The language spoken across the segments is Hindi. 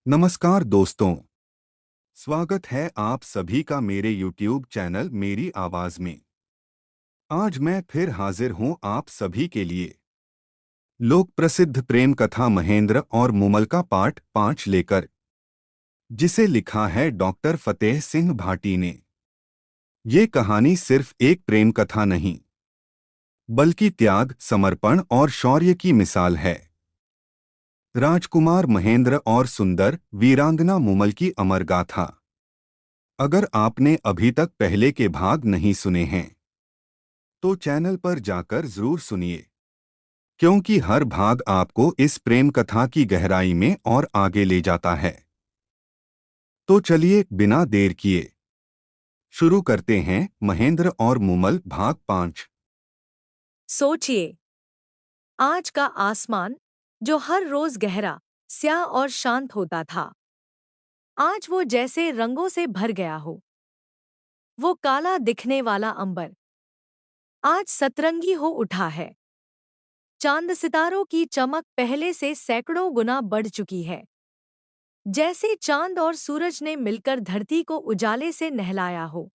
नमस्कार दोस्तों। स्वागत है आप सभी का मेरे YouTube चैनल मेरी आवाज में। आज मैं फिर हाजिर हूं आप सभी के लिए लोक प्रसिद्ध प्रेम कथा महेंद्र और मुमल का पार्ट 5 लेकर, जिसे लिखा है डॉक्टर फतेह सिंह भाटी ने। ये कहानी सिर्फ एक प्रेम कथा नहीं, बल्कि त्याग, समर्पण और शौर्य की मिसाल है। राजकुमार महेंद्र और सुंदर वीरांगना मुमल की अमर गाथा। अगर आपने अभी तक पहले के भाग नहीं सुने हैं तो चैनल पर जाकर जरूर सुनिए, क्योंकि हर भाग आपको इस प्रेम कथा की गहराई में और आगे ले जाता है। तो चलिए बिना देर किए शुरू करते हैं महेंद्र और मुमल भाग 5। सोचिए, आज का आसमान जो हर रोज गहरा, स्याह और शांत होता था, आज वो जैसे रंगों से भर गया हो। वो काला दिखने वाला अंबर आज सतरंगी हो उठा है। चांद सितारों की चमक पहले से सैकड़ों गुना बढ़ चुकी है। जैसे चांद और सूरज ने मिलकर धरती को उजाले से नहलाया हो।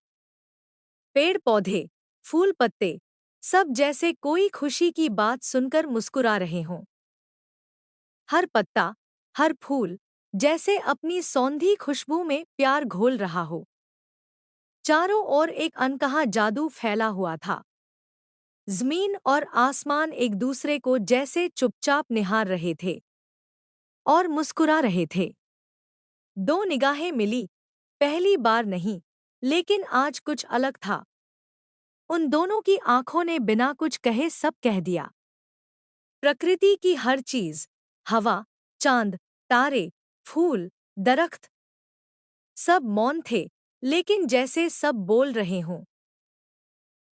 पेड़ पौधे, फूल पत्ते, सब जैसे कोई खुशी की बात सुनकर मुस्कुरा रहे हों। हर पत्ता, हर फूल जैसे अपनी सौंधी खुशबू में प्यार घोल रहा हो। चारों ओर एक अनकहा जादू फैला हुआ था। जमीन और आसमान एक दूसरे को जैसे चुपचाप निहार रहे थे और मुस्कुरा रहे थे। दो निगाहें मिली, पहली बार नहीं, लेकिन आज कुछ अलग था। उन दोनों की आंखों ने बिना कुछ कहे सब कह दिया। प्रकृति की हर चीज, हवा, चांद, तारे, फूल, दरख्त, सब मौन थे, लेकिन जैसे सब बोल रहे हों,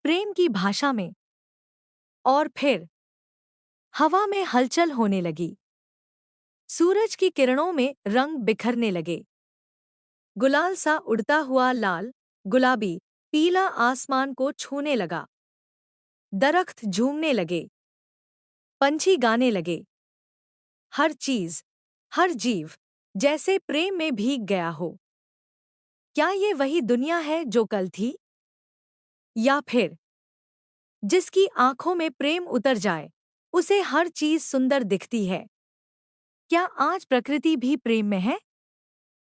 प्रेम की भाषा में। और फिर हवा में हलचल होने लगी। सूरज की किरणों में रंग बिखरने लगे। गुलाल सा उड़ता हुआ लाल, गुलाबी, पीला आसमान को छूने लगा। दरख्त झूमने लगे, पंछी गाने लगे। हर चीज, हर जीव जैसे प्रेम में भीग गया हो। क्या ये वही दुनिया है जो कल थी? या फिर जिसकी आंखों में प्रेम उतर जाए, उसे हर चीज सुंदर दिखती है? क्या आज प्रकृति भी प्रेम में है?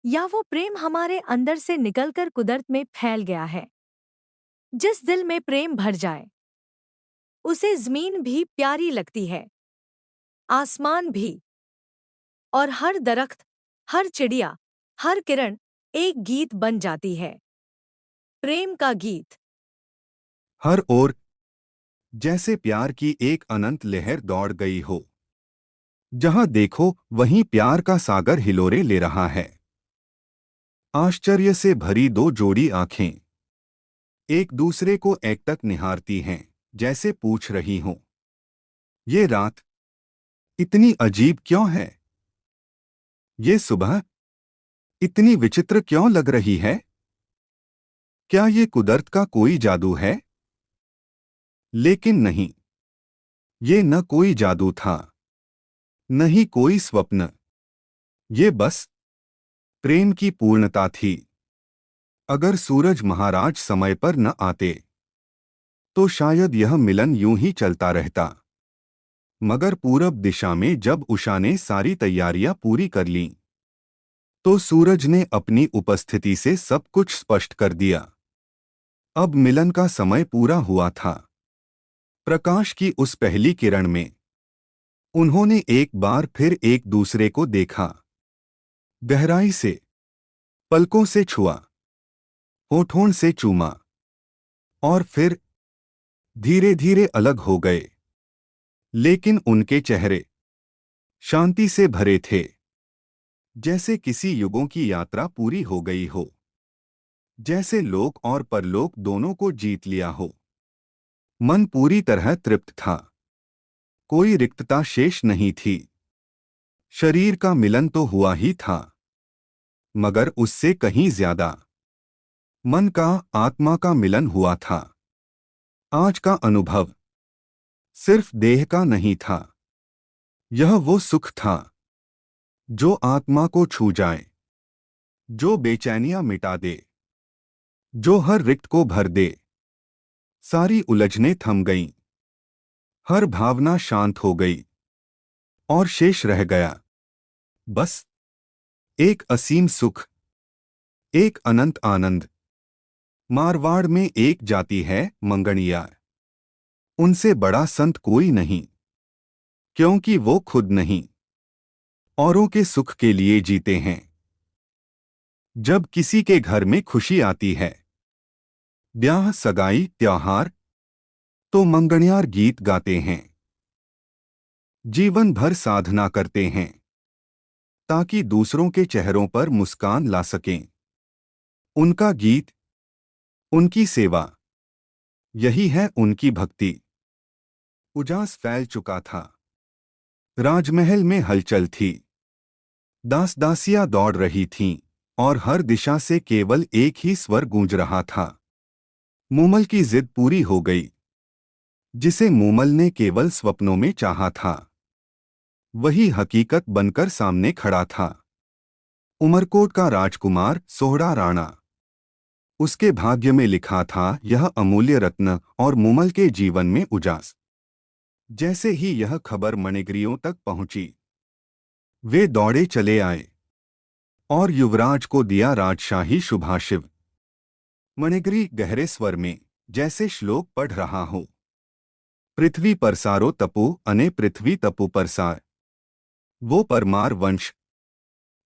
या वो प्रेम हमारे अंदर से निकलकर कुदरत में फैल गया है? जिस दिल में प्रेम भर जाए, उसे जमीन भी प्यारी लगती है, आसमान भी, और हर दरख्त, हर चिड़िया, हर किरण एक गीत बन जाती है। प्रेम का गीत। हर ओर जैसे प्यार की एक अनंत लहर दौड़ गई हो। जहां देखो वहीं प्यार का सागर हिलोरे ले रहा है। आश्चर्य से भरी दो जोड़ी आंखें एक दूसरे को एकटक निहारती हैं, जैसे पूछ रही हों, ये रात इतनी अजीब क्यों है? ये सुबह इतनी विचित्र क्यों लग रही है? क्या ये कुदरत का कोई जादू है? लेकिन नहीं, ये न कोई जादू था, न ही कोई स्वप्न। ये बस प्रेम की पूर्णता थी। अगर सूरज महाराज समय पर न आते तो शायद यह मिलन यूं ही चलता रहता। मगर पूरब दिशा में जब उषा ने सारी तैयारियां पूरी कर लीं, तो सूरज ने अपनी उपस्थिति से सब कुछ स्पष्ट कर दिया। अब मिलन का समय पूरा हुआ था। प्रकाश की उस पहली किरण में उन्होंने एक बार फिर एक दूसरे को देखा, गहराई से, पलकों से छुआ, होठों से चूमा, और फिर धीरे धीरे अलग हो गए। लेकिन उनके चेहरे शांति से भरे थे, जैसे किसी युगों की यात्रा पूरी हो गई हो, जैसे लोक और परलोक दोनों को जीत लिया हो। मन पूरी तरह तृप्त था, कोई रिक्तता शेष नहीं थी। शरीर का मिलन तो हुआ ही था, मगर उससे कहीं ज्यादा मन का, आत्मा का मिलन हुआ था। आज का अनुभव सिर्फ देह का नहीं था, यह वो सुख था जो आत्मा को छू जाए, जो बेचैनियां मिटा दे, जो हर रिक्त को भर दे। सारी उलझनें थम गईं, हर भावना शांत हो गई और शेष रह गया बस एक असीम सुख, एक अनंत आनंद। मारवाड़ में एक जाति है मंगणियार, उनसे बड़ा संत कोई नहीं, क्योंकि वो खुद नहीं, औरों के सुख के लिए जीते हैं। जब किसी के घर में खुशी आती है, ब्याह सगाई त्योहार, तो मंगणियार गीत गाते हैं। जीवन भर साधना करते हैं ताकि दूसरों के चेहरों पर मुस्कान ला सकें। उनका गीत, उनकी सेवा, यही है उनकी भक्ति। उजास फैल चुका था, राजमहल में हलचल थी, दास दासियां दौड़ रही थीं और हर दिशा से केवल एक ही स्वर गूंज रहा था। मूमल की जिद पूरी हो गई। जिसे मूमल ने केवल स्वप्नों में चाहा था, वही हकीकत बनकर सामने खड़ा था। उमरकोट का राजकुमार सोहरा राणा। उसके भाग्य में लिखा था यह अमूल्य रत्न और मूमल के जीवन में उजास। जैसे ही यह खबर मणिग्रियों तक पहुंची, वे दौड़े चले आए और युवराज को दिया राजशाही शुभाशिव। मणिग्री गहरे स्वर में जैसे श्लोक पढ़ रहा हो। पृथ्वी परसारो तपु अने पृथ्वी तपु परसार। वो परमार वंश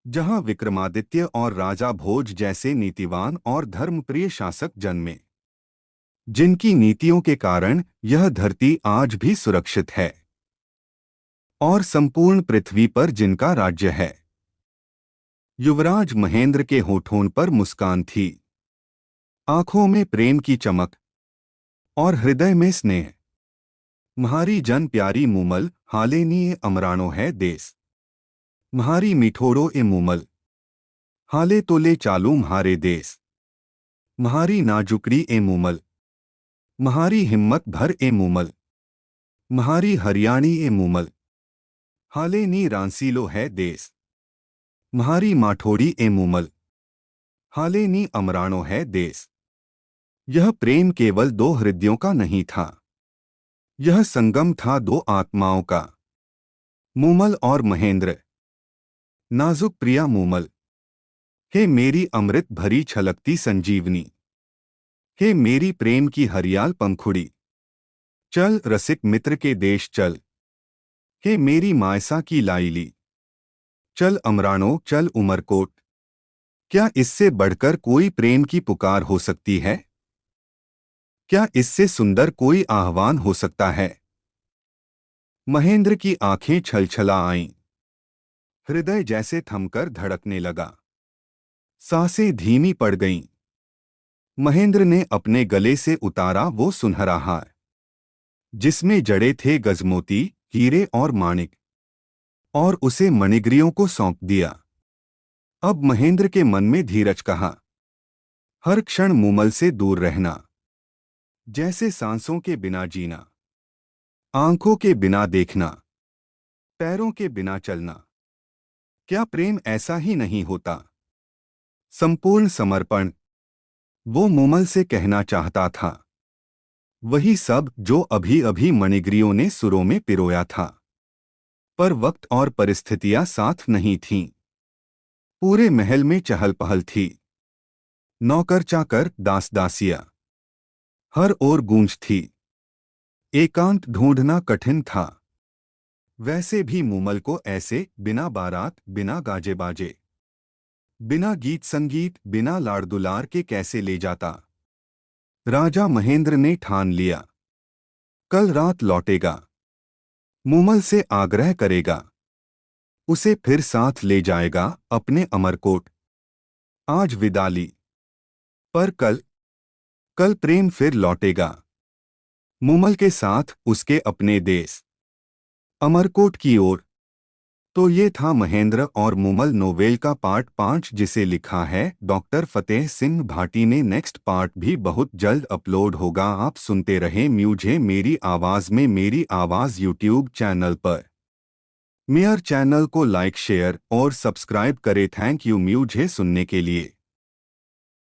जहां विक्रमादित्य और राजा भोज जैसे नीतिवान और धर्मप्रिय शासक जन्मे, जिनकी नीतियों के कारण यह धरती आज भी सुरक्षित है और संपूर्ण पृथ्वी पर जिनका राज्य है। युवराज महेंद्र के होठों पर मुस्कान थी, आंखों में प्रेम की चमक और हृदय में स्नेह। म्हारी जन प्यारी मूमल हालेनी ए अमराणो है देश। म्हारी मिठोड़ो ए मूमल हाले तोले चालू म्हारे देश। म्हारी नाजुकड़ी ए मूमल म्हारी हिम्मत भर ए मूमल। म्हारी हरियाणी ए मूमल हाले नी रांसीलो है देश। म्हारी माठोड़ी ए मूमल हाले नी अमराणो है देश। यह प्रेम केवल दो हृदयों का नहीं था, यह संगम था दो आत्माओं का, मूमल और महेंद्र। नाजुक प्रिया मूमल, हे मेरी अमृत भरी छलकती संजीवनी, हे मेरी प्रेम की हरियाल पंखुड़ी। चल रसिक मित्र के देश चल, हे मेरी मायसा की लाइली। चल अमराणो चल उमरकोट। क्या इससे बढ़कर कोई प्रेम की पुकार हो सकती है? क्या इससे सुंदर कोई आह्वान हो सकता है? महेंद्र की आंखें छलछला आईं, हृदय जैसे थमकर धड़कने लगा, सांसें धीमी पड़ गईं। महेंद्र ने अपने गले से उतारा वो सुनहरा हार, जिसमें जड़े थे गजमोती, हीरे और माणिक, और उसे मणिग्रियों को सौंप दिया। अब महेंद्र के मन में धीरज कहा, हर क्षण मूमल से दूर रहना, जैसे सांसों के बिना जीना, आंखों के बिना देखना, पैरों के बिना चलना। क्या प्रेम ऐसा ही नहीं होता? संपूर्ण समर्पण, वो मूमल से कहना चाहता था, वही सब जो अभी अभी मणिग्रियों ने सुरों में पिरोया था। पर वक्त और परिस्थितियां साथ नहीं थीं। पूरे महल में चहल पहल थी, नौकर चाकर दास दासियां, हर ओर गूंज थी। एकांत ढूंढना कठिन था। वैसे भी मूमल को ऐसे बिना बारात, बिना गाजे बाजे, बिना गीत संगीत, बिना लाड़ दुलार के कैसे ले जाता? राजा महेंद्र ने ठान लिया, कल रात लौटेगा, मूमल से आग्रह करेगा, उसे फिर साथ ले जाएगा अपने अमरकोट। आज विदा ली, पर कल कल प्रेम फिर लौटेगा, मूमल के साथ उसके अपने देश अमरकोट की ओर। तो ये था महेंद्र और मूमल नोवेल का पार्ट 5, जिसे लिखा है डॉक्टर फतेह सिंह भाटी ने। नेक्स्ट पार्ट भी बहुत जल्द अपलोड होगा। आप सुनते रहें म्यूझे मेरी आवाज़ में मेरी आवाज़ यूट्यूब चैनल पर। मेयर चैनल को लाइक शेयर और सब्सक्राइब करें। थैंक यू मुझे सुनने के लिए।